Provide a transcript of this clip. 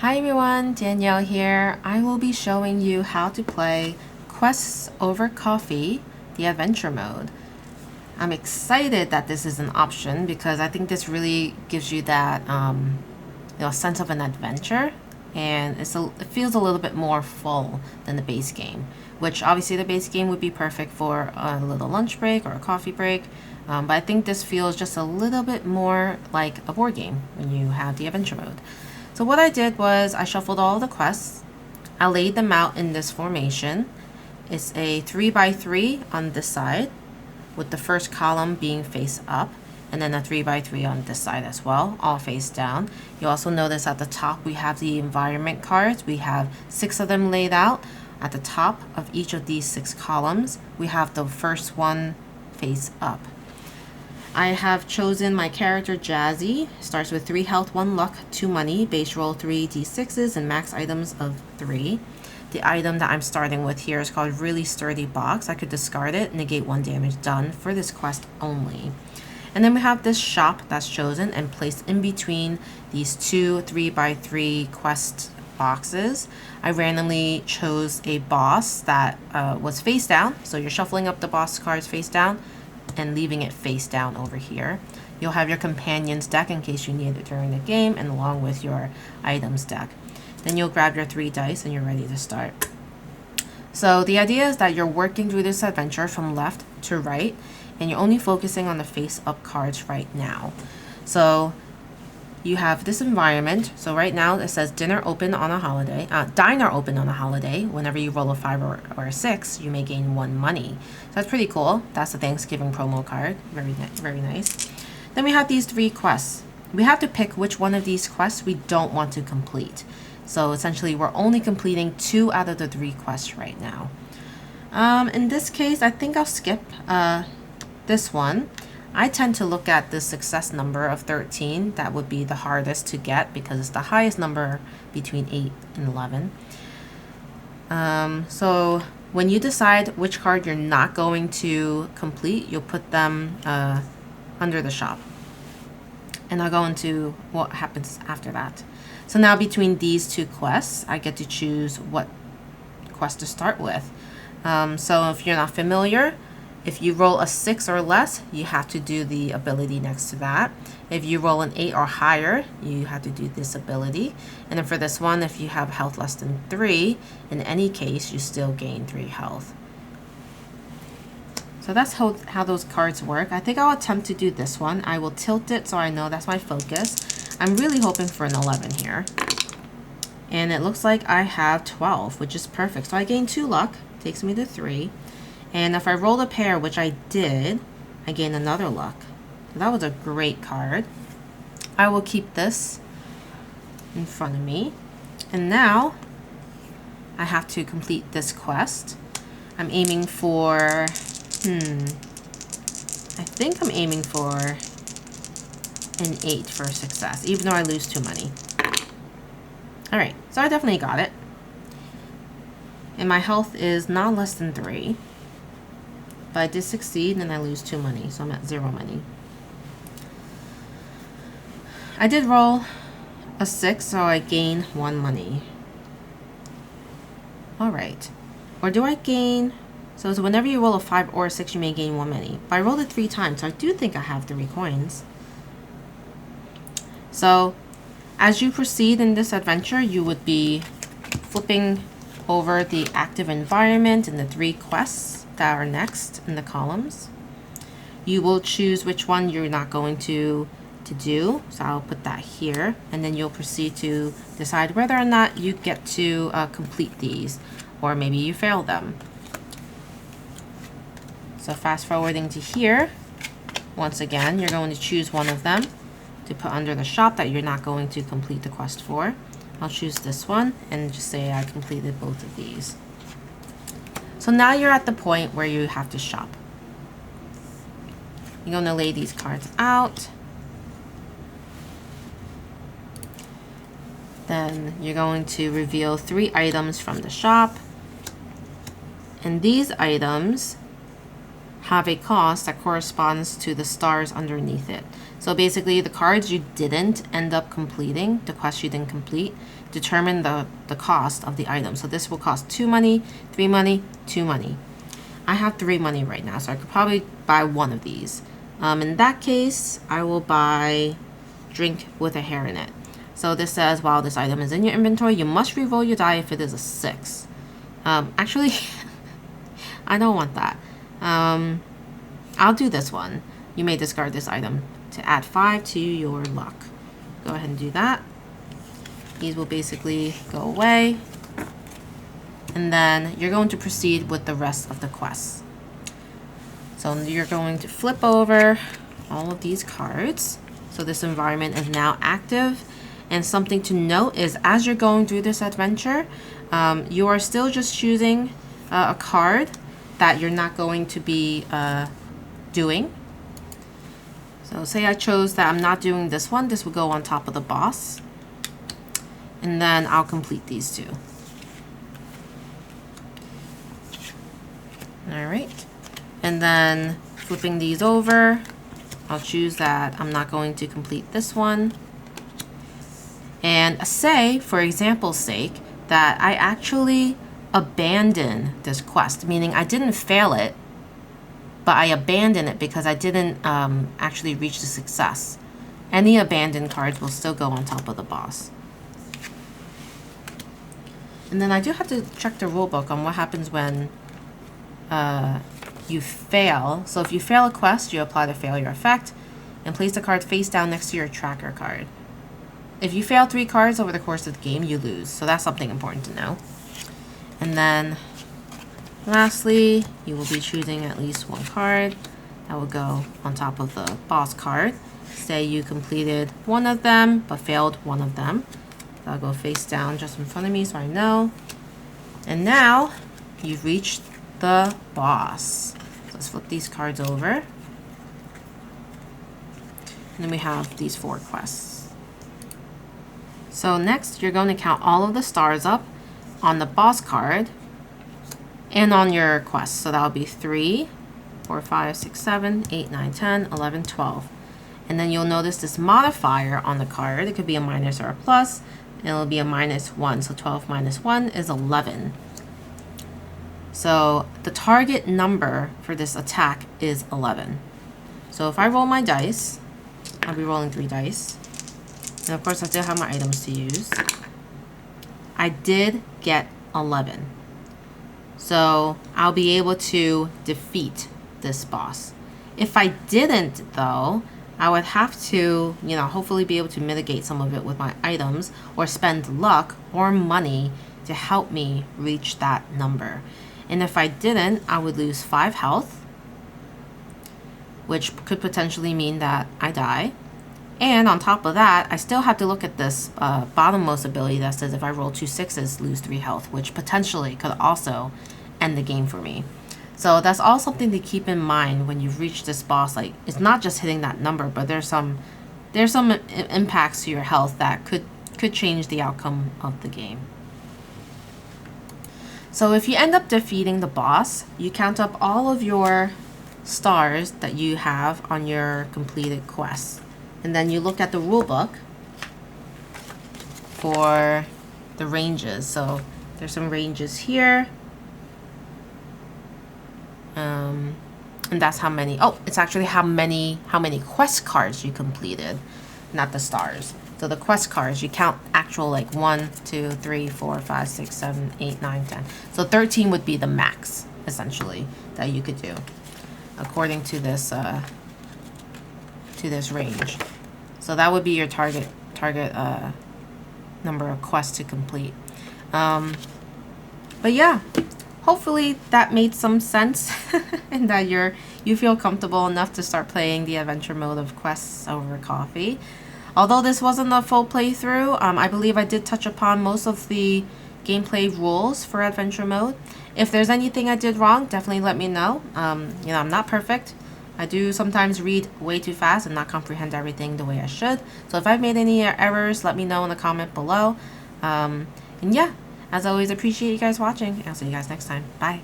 Hi everyone, Danielle here. I will be showing you how to play Quests Over Coffee, the adventure mode. I'm excited that this is an option because I think this really gives you that sense of an adventure, and it feels a little bit more full than the base game, which obviously the base game would be perfect for a little lunch break or a coffee break. But I think this feels just a little bit more like a board game when you have the adventure mode. So what I did was I shuffled all the quests. I laid them out in this formation. It's a 3x3 on this side, with the first column being face up, and then a 3x3 on this side as well, all face down. You also notice at the top we have the environment cards. We have 6 of them laid out. At the top of each of these 6 columns, we have the first one face up. I have chosen my character Jazzy. Starts with 3 health, 1 luck, 2 money, base roll 3 d6s, and max items of 3. The item that I'm starting with here is called Really Sturdy Box. I could discard it, negate 1 damage done for this quest only. And then we have this shop that's chosen and placed in between these 2 3x3 quest boxes. I randomly chose a boss that was face down, so you're shuffling up the boss cards face down and leaving it face down over here. You'll have your companions deck in case you need it during the game, and along with your items deck. Then you'll grab your 3 dice and you're ready to start. So the idea is that you're working through this adventure from left to right, and you're only focusing on the face up cards right now. So you have this environment. So right now it says dinner open on a holiday, diner open on a holiday. Whenever you roll a 5 or a 6, you may gain 1 money. So that's pretty cool. That's the Thanksgiving promo card. Very nice. Then we have these 3 quests. We have to pick which one of these quests we don't want to complete. So essentially we're only completing 2 out of the 3 quests right now. In this case, I think I'll skip this one. I tend to look at the success number of 13. That would be the hardest to get because it's the highest number between 8 and 11. So when you decide which card you're not going to complete, you'll put them under the shop. And I'll go into what happens after that. So now between these 2 quests, I get to choose what quest to start with. So if you're not familiar, if you roll a 6 or less, you have to do the ability next to that. If you roll an 8 or higher, you have to do this ability. And then for this one, if you have health less than 3, in any case, you still gain 3 health. So that's how those cards work. I think I'll attempt to do this one. I will tilt it so I know that's my focus. I'm really hoping for an 11 here. And it looks like I have 12, which is perfect. So I gain 2 luck, takes me to 3. And if I roll a pair, which I did, I gain another luck. So that was a great card. I will keep this in front of me. And now I have to complete this quest. I'm aiming for, I think I'm aiming for an 8 for success, even though I lose 2 money. All right, so I definitely got it. And my health is not less than 3. But I did succeed and I lose 2 money, so I'm at 0 money. I did roll a 6, so I gain 1 money. Alright. Or do I gain... So whenever you roll a 5 or a 6, you may gain 1 money. But I rolled it 3 times, so I do think I have 3 coins. So as you proceed in this adventure, you would be flipping over the active environment and the 3 quests that are next in the columns. You will choose which one you're not going to do. So I'll put that here, and then you'll proceed to decide whether or not you get to complete these, or maybe you fail them. So fast forwarding to here, once again, you're going to choose one of them to put under the shop that you're not going to complete the quest for. I'll choose this one and just say I completed both of these. So now you're at the point where you have to shop. You're going to lay these cards out. Then you're going to reveal 3 items from the shop. And these items have a cost that corresponds to the stars underneath it. So basically, the cards you didn't end up completing, the quest you didn't complete, determine the cost of the item. So this will cost 2 money, 3 money, 2 money. I have 3 money right now, so I could probably buy one of these. In that case, I will buy drink with a hair in it. So this says, while this item is in your inventory, you must re-roll your die if it is a 6. Actually, I don't want that. I'll do this one. You may discard this item to add 5 to your luck. Go ahead and do that. These will basically go away. And then you're going to proceed with the rest of the quests. So you're going to flip over all of these cards. So this environment is now active. And something to note is, as you're going through this adventure, you are still just choosing a card that you're not going to be doing. So say I chose that I'm not doing this one, this will go on top of the boss. And then I'll complete these two. Alright. And then flipping these over, I'll choose that I'm not going to complete this one. And say, for example's sake, that I actually abandon this quest, meaning I didn't fail it, but I abandoned it because I didn't actually reach the success. Any abandoned cards will still go on top of the boss. And then I do have to check the rulebook on what happens when you fail. So if you fail a quest, you apply the failure effect and place the card face down next to your tracker card. If you fail 3 cards over the course of the game, you lose. So that's something important to know. And then lastly, you will be choosing at least 1 card that will go on top of the boss card. Say you completed 1 of them, but failed 1 of them. So I'll go face down just in front of me so I know. And now you've reached the boss. So let's flip these cards over. And then we have these 4 quests. So next, you're going to count all of the stars up on the boss card and on your quest. So that'll be 3, 4, 5, 6, 7, 8, 9, 10, 11, 12. And then you'll notice this modifier on the card. It could be a minus or a plus, and it'll be a -1. So 12 minus 1 is 11. So the target number for this attack is 11. So if I roll my dice, I'll be rolling 3 dice. And of course, I still have my items to use. I did get 11. So I'll be able to defeat this boss. If I didn't, though, I would have to, hopefully be able to mitigate some of it with my items or spend luck or money to help me reach that number. And if I didn't, I would lose 5 health, which could potentially mean that I die. And on top of that, I still have to look at this bottommost ability that says if I roll 2 6s, lose 3 health, which potentially could also end the game for me. So that's all something to keep in mind when you've reached this boss. Like, it's not just hitting that number, but there's some impacts to your health that could change the outcome of the game. So if you end up defeating the boss, you count up all of your stars that you have on your completed quest. And then you look at the rule book for the ranges. So there's some ranges here. And that's how many, it's actually how many quest cards you completed, not the stars. So the quest cards, you count actual like 1, 2, 3, 4, 5, 6, 7, 8, 9, 10. So 13 would be the max, essentially, that you could do, according to this range. So that would be your target number of quests to complete. But yeah, hopefully that made some sense and that you feel comfortable enough to start playing the adventure mode of Quests Over Coffee. Although this wasn't a full playthrough, I believe I did touch upon most of the gameplay rules for adventure mode. If there's anything I did wrong, definitely let me know. I'm not perfect. I do sometimes read way too fast and not comprehend everything the way I should. So if I've made any errors, let me know in the comment below. And yeah, as always, appreciate you guys watching. I'll see you guys next time. Bye.